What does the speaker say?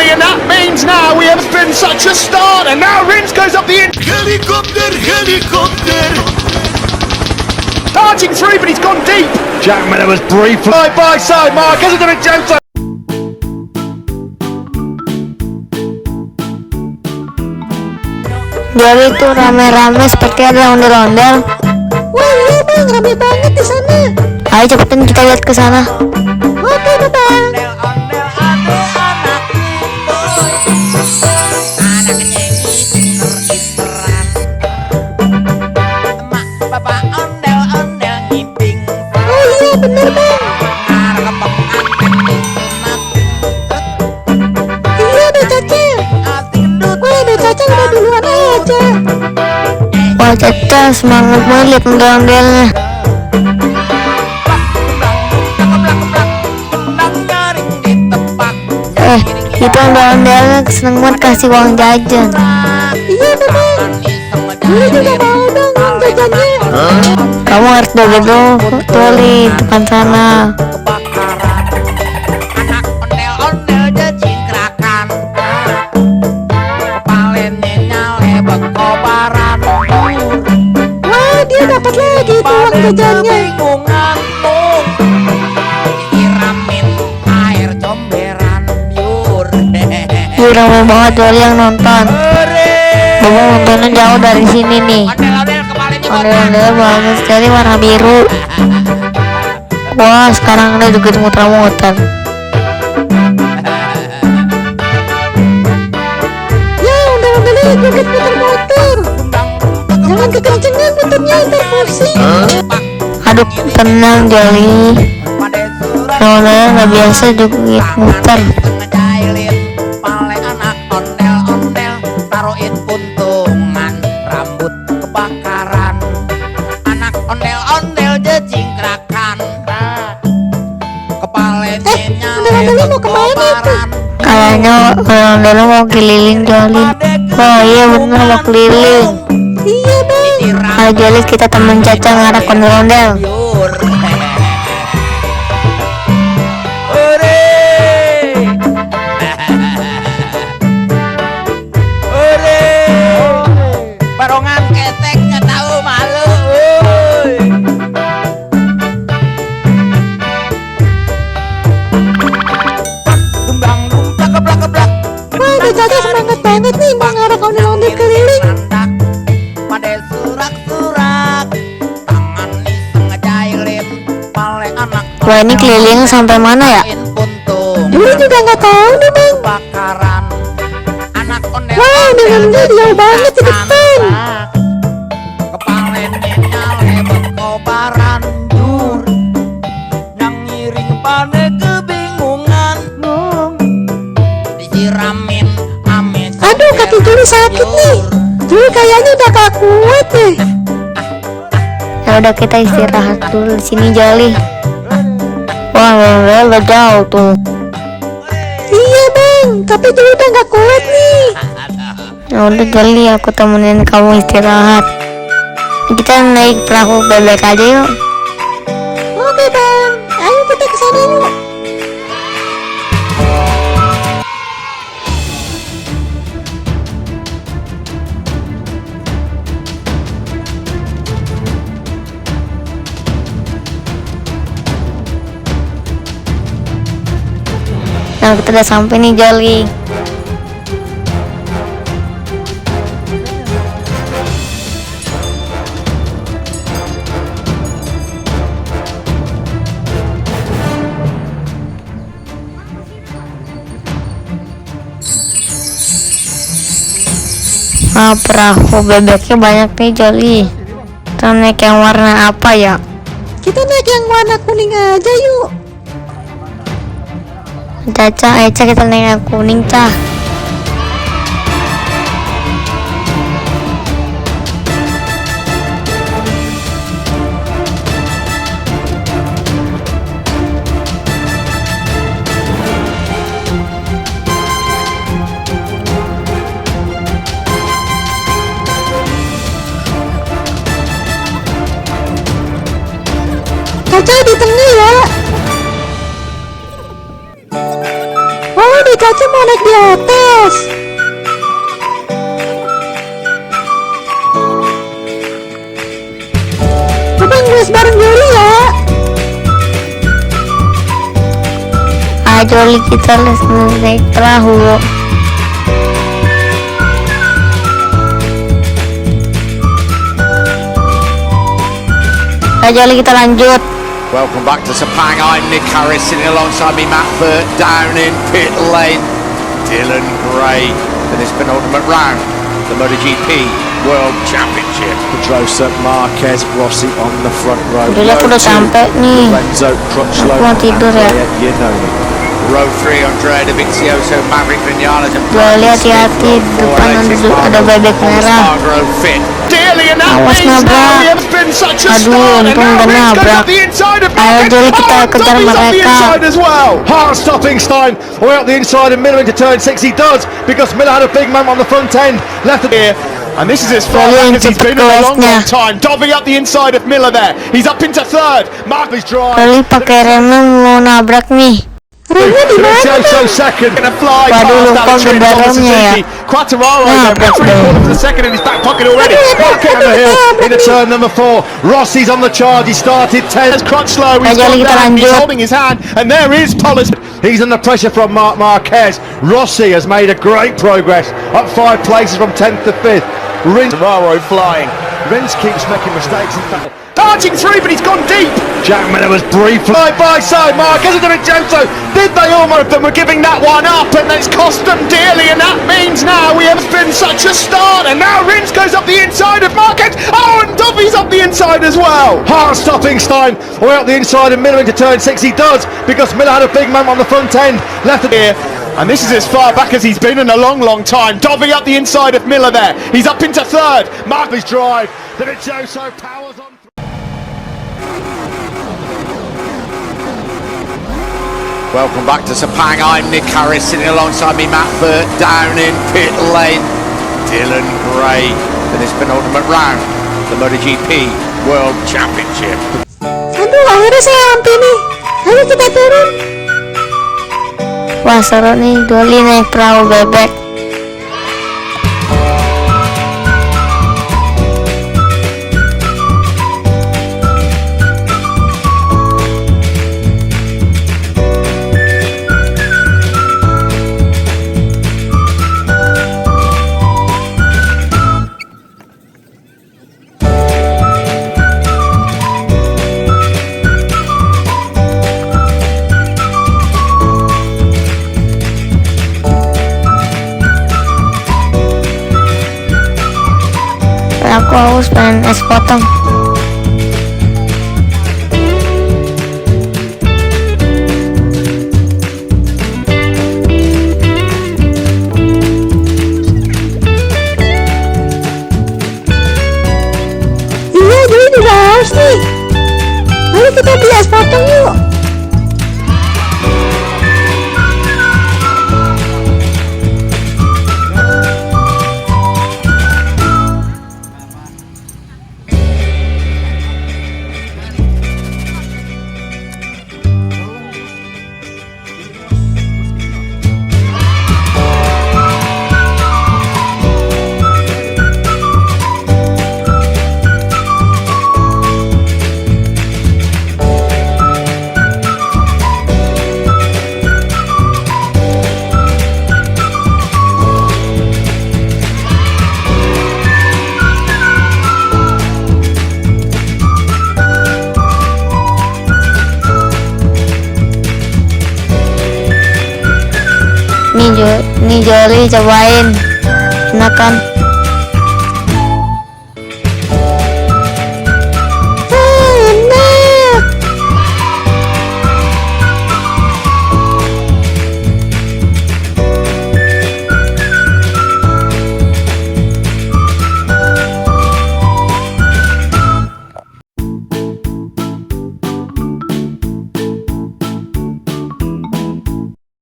early, and that means now we have been such a start, and now Rins goes up the in. Helicopter, helicopter. Darting through, but he's gone deep. Jack Miller was brief. Side by side, Marquez has done a joke. Jadi itu rame-rame seperti ada ondel-ondel. Wah iya bang, rame banget di sana. Ayo cepetin kita lihat ke sana. Oke bang. Oh iya bener bang. Iya ada Caca. Wah ada Caca udah duluan aja. Wah Caca semangat banget lihat ondel-ondelnya. Itu ondel-ondelnya seneng banget kasih uang jajan. Iya bang. Gue juga mau dong jajannya. Kamu harus dulu tuh di depan sana. Wah dia dapat lagi tuh uang jajannya. Wih ramai banget Joli yang nonton. Bapak nontonnya jauh dari sini nih. Ondel-ondel bagus sekali warna biru. Wah sekarang ada juga muter-muter. Ya ondel-ondelnya joget muter-muter. Jangan kekencengan muternya ntar pusing. Aduh tenang Joli. Ondel nggak biasa joget muter. Taruhin puntungan rambut kebakaran, anak ondel-ondel jejingkrakan, kepalanya ondel-ondelnya mau kemana itu? Kayaknya ondel-ondel mau keliling Joli. Oh iya bener mau keliling. Iya bang. Ayo Joli kita temen Caca ngarep ondel-ondel. Barongan keteknya tahu malu. Gembang keblak-keblak. Wah ada Caca semangat banget nih mau ngarep ondel-ondel keliling. Pada surak-surak, tangan iseng ngejailin, pale anak. Wah ini keliling sampai mana ya? Dulu juga nggak tahu nih bang. Bakaran anak ondel. Wah ondel-ondel jauh banget di depan. Kepalanya nyale berkobaran dur, nang ngiring pada kebingungan, disiramin ame. Aduh kaki Juli sakit nih. Juli kayaknya udah gak kuat deh. Ya udah kita istirahat dulu di sini Joli. Wah udah jauh tuh. Iya bang, tapi Juli udah gak kuat nih. Ya udah Joli aku temenin kamu istirahat. Kita naik perahu bebek aja yuk. Oke bang, ayo kita kesana yuk. Nah kita udah sampai nih Joli. Nah perahu bebeknya banyak nih Joli. Kita naik yang warna apa ya? Kita naik yang warna kuning aja yuk. Caca, kita naik yang kuning Cah. Caca di tengah ya. Oh, di Caca mau mau naik di atas. Coba ngeles bareng Jolly ya. Jolly kita naik perahu. Jolly kita lanjut. Welcome back to Sepang. I'm Nick Harris, sitting alongside me, Matt Burt, down in pit lane. Dylan Gray for this penultimate round, the MotoGP World Championship. Pedrosa, Marquez, Rossi on the front row. Udah aku udah sampai nih. Lorenzo, Crutchlow, Aku mau tidur ya. Row 3, Andrea Dovizioso, Maverick Vinales and Jolly hati-hati, depan ada bebek merah. Dearly, and that Awas means now nabrak. we have been such a Aduh, start, and untung now udah Rins goes nabrak. up the inside of Ayo, Marquez. Jolly, kita Oh, and kejar Dobby's up the mereka. inside as well. Hard stopping Stein, way up the inside and Miller into turn 6. He does, because Miller had a big moment on the front end, left it here. And this is as far Jolly back as he's been in a long, cepet long time. Dobby up the inside of Miller there. He's up into third. Marquez drive. Jolly pakai remnya mau nabrak nih. Remnya di mana? Vincenzo second, gonna fly Waduh, past lupa Alex Rins on the gebarannya ya. Suzuki. Quattararo Nah, then, betul. 3/4 for the second in his back pocket already. Marquez on the hill into turn number 4. Rossi's on the charge. He started 10. As Crutchlow, he's Ayo, gone kita down. He's lanjut. holding his hand, and there is Pollard. He's under pressure from Marquez. Rossi has made a great progress, up 5 places from 10th to 5th. Rins flying. Rins keeps making mistakes. In fact, charging through, but he's gone deep. Jack Miller was briefly side by side. Marquez and Vincenzo. Did they almost? Them were giving that one up, and it's cost them dearly. And that means now we have been such a start, and now Rins goes up the inside of Marquez. Oh, and Dobby's up the inside as well. Hard stopping Stein, way up the inside and Miller into turn 6. He does, because Miller had a big moment on the front end, left it here. And this is as far back as he's been in a long, long time. Dobby up the inside of Miller there. He's up into third. Marquez drive. Dovizioso powers on. Welcome back to Sepang. I'm Nick Harris, sitting alongside me, Matt Burt, down in pit lane. Dylan Gray for this penultimate round, the MotoGP World Championship. Aduh, akhirnya saya sampai nih. Ayo kita turun. Wah, seru nih, Jolly naik perahu bebek. Aku haus pengen es potong. Iya, Jolly juga haus nih. Ayo kita beli es potong yuk. Nih Jolly cobain, enak kan?